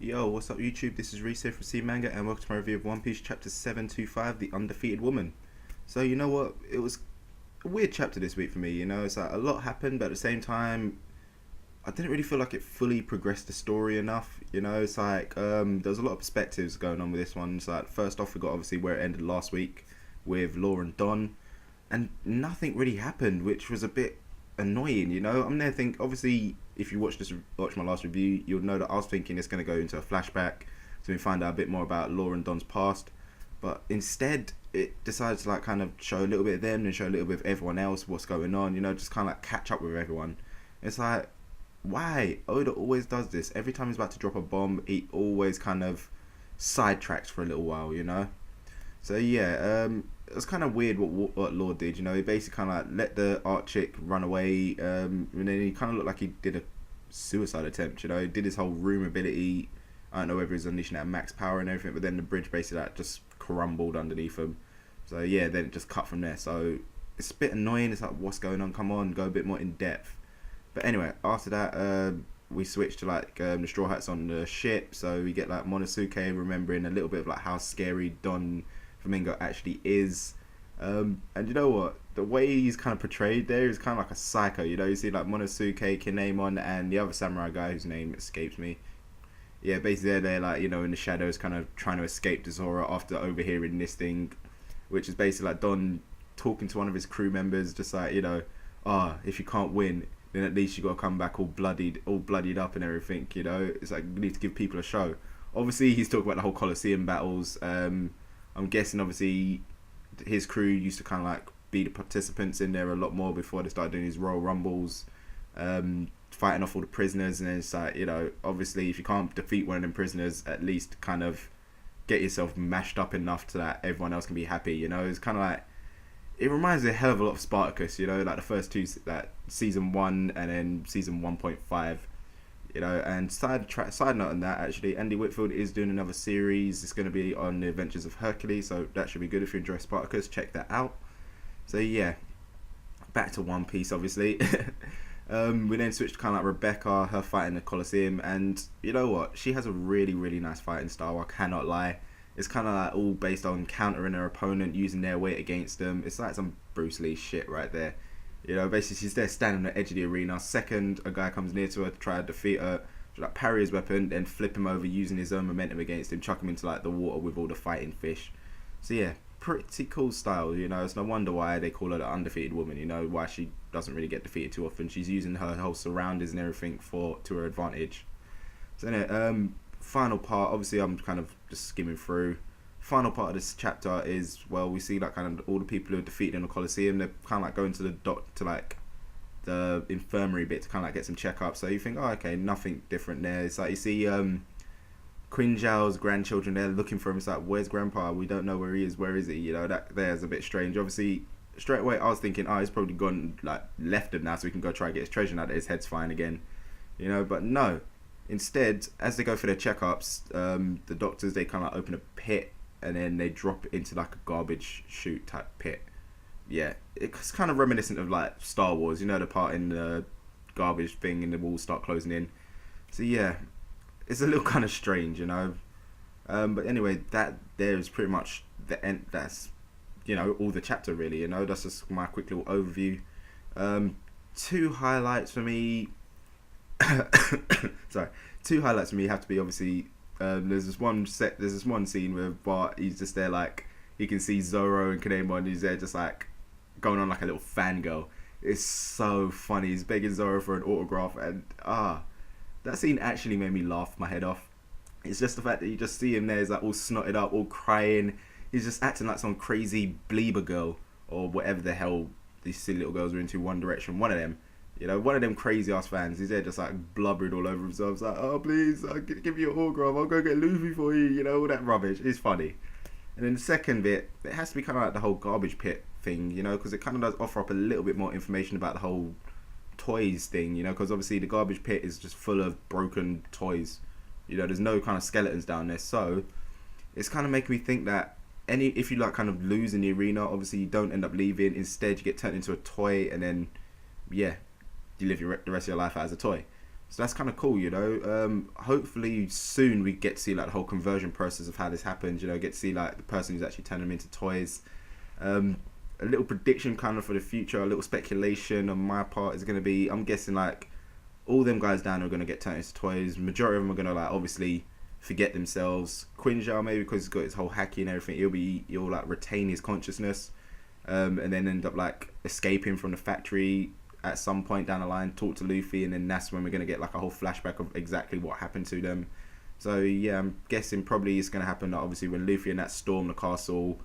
Yo, what's up YouTube? This is Reese here from CeeManga and welcome to my review of One Piece Chapter 725, The Undefeated Woman. So you know what, it was a weird chapter this week for me, it's like a lot happened, but at the same time, I didn't really feel like it fully progressed the story enough, it's like, there's a lot of perspectives going on with this one. It's like, first off we got obviously where it ended last week with Law and Don, and nothing really happened, which was a bit annoying. I'm there thinking, obviously if you watch my last review, you'll know that I was thinking it's going to go into a flashback so we find out a bit more about Law and Don's past, but instead it decides to like kind of show a little bit of them and show a little bit of everyone else, what's going on, just kind of like catch up with everyone. It's like, why? Oda always does this. Every time he's about to drop a bomb, he always kind of sidetracks for a little while, So yeah, it was kind of weird what Law did. He basically kind of like let the art chick run away, and then he kind of looked like he did a suicide attempt. He did his whole room ability. I don't know whether he's unleashing that max power and everything, but then the bridge basically like just crumbled underneath him. So yeah, then it just cut from there. So it's a bit annoying. It's like, what's going on? Come on, go a bit more in depth. But anyway, after that, we switched to like the Straw Hats on the ship. So we get like Monosuke remembering a little bit of like how scary Don Flamingo actually is, and you know what, the way he's kind of portrayed there is kind of like a psycho. You see like Monosuke, Kinemon, and the other samurai guy whose name escapes me. Yeah, basically they're like, in the shadows kind of trying to escape to Zora after overhearing this thing, which is basically like Don talking to one of his crew members, just like, if you can't win, then at least you got to come back all bloodied up and everything. It's like, you need to give people a show. Obviously he's talking about the whole Colosseum battles. I'm guessing obviously his crew used to kind of like be the participants in there a lot more before they started doing these Royal Rumbles, fighting off all the prisoners. And then it's like, obviously if you can't defeat one of them prisoners, at least kind of get yourself mashed up enough so that everyone else can be happy. It's kind of like, it reminds me a hell of a lot of Spartacus, like the first two, like season 1 and then season 1.5. And side note on that, actually, Andy Whitfield is doing another series. It's going to be on the Adventures of Hercules, so that should be good. If you enjoy Spartacus, check that out. So yeah, back to One Piece, obviously. We then switched to kind of like Rebecca, her fighting the Colosseum, and you know what? She has a really, really nice fighting style, I cannot lie. It's kind of like all based on countering her opponent, using their weight against them. It's like some Bruce Lee shit right there. Basically she's there standing on the edge of the arena. Second, a guy comes near to her to try to defeat her. She'll like parry his weapon, then flip him over using his own momentum against him, chuck him into like the water with all the fighting fish. So yeah, pretty cool style. It's no wonder why they call her the Undefeated Woman. Why she doesn't really get defeated too often. She's using her whole surroundings and everything to her advantage. So anyway, final part. Obviously, I'm kind of just skimming through. Final part of this chapter is, well, we see like kind of all the people who are defeated in the Colosseum. They're kind of like going to the infirmary bit to kind of like get some checkups. So you think, oh, okay, nothing different there. It's like you see Queen Zhao's grandchildren there looking for him. It's like, where's Grandpa? We don't know where he is. Where is he? That there's a bit strange. Obviously, straight away I was thinking, oh, he's probably gone, like left him now, so we can go try and get his treasure now that his head's fine again. But no. Instead, as they go for their checkups, the doctors, they kind of like open a pit, and then they drop it into like a garbage chute type pit. Yeah, it's kind of reminiscent of like Star Wars, the part in the garbage thing and the walls start closing in. So yeah, it's a little kind of strange, but anyway, that there is pretty much the end. That's all the chapter really. That's just my quick little overview. Two highlights for me. Sorry, two highlights for me have to be obviously. There's this one scene where Bart, he's just there like he can see Zoro and Kinemon. He's there just like going on like a little fangirl. It's so funny. He's begging Zoro for an autograph, and that scene actually made me laugh my head off. It's just the fact that you just see him there, he's like all snotted up, all crying. He's just acting like some crazy bleeber girl or whatever the hell these silly little girls are into. One Direction, one of them. One of them crazy ass fans. He's there just like blubbering all over himself. It's like, oh please, I'll give you an autograph. I'll go get Luffy for you. All that rubbish. It's funny. And then the second bit, it has to be kind of like the whole garbage pit thing, because it kind of does offer up a little bit more information about the whole toys thing, because obviously the garbage pit is just full of broken toys. There's no kind of skeletons down there. So it's kind of making me think that if you like kind of lose in the arena, obviously you don't end up leaving. Instead, you get turned into a toy, and then yeah, you live the rest of your life as a toy. So that's kind of cool, you know. Hopefully soon we get to see like the whole conversion process of how this happens. You know, get to see like the person who's actually turning them into toys. A little prediction kind of for the future, a little speculation on my part is going to be, I'm guessing like all them guys down are going to get turned into toys. Majority of them are going to like obviously forget themselves. Quinjal maybe because he's got his whole hacky and everything, he'll like retain his consciousness, and then end up like escaping from the factory at some point down the line, talk to Luffy, and then that's when we're going to get like a whole flashback of exactly what happened to them. So yeah, I'm guessing probably it's going to happen that obviously when Luffy and that storm the castle,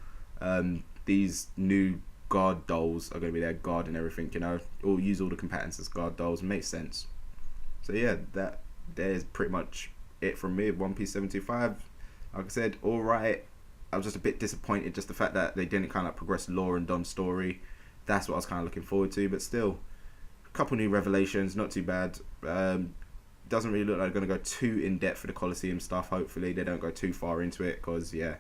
these new guard dolls are going to be there, guard and everything, you know, or use all the combatants as guard dolls. Makes sense. So yeah, there's pretty much it from me. One Piece 725, like I said, alright. I was just a bit disappointed, just the fact that they didn't kind of progress Law and Don's story. That's what I was kind of looking forward to, but still, a couple new revelations, not too bad. Doesn't really look like they're going to go too in depth for the Colosseum stuff. Hopefully they don't go too far into it, because yeah,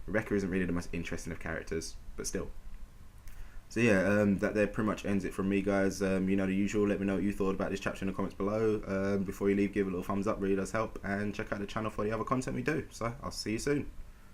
Rebecca isn't really the most interesting of characters, but still. So yeah, that there pretty much ends it from me, guys. You know the usual, let me know what you thought about this chapter in the comments below. Before you leave, give it a little thumbs up, really does help, and check out the channel for the other content we do. So I'll see you soon.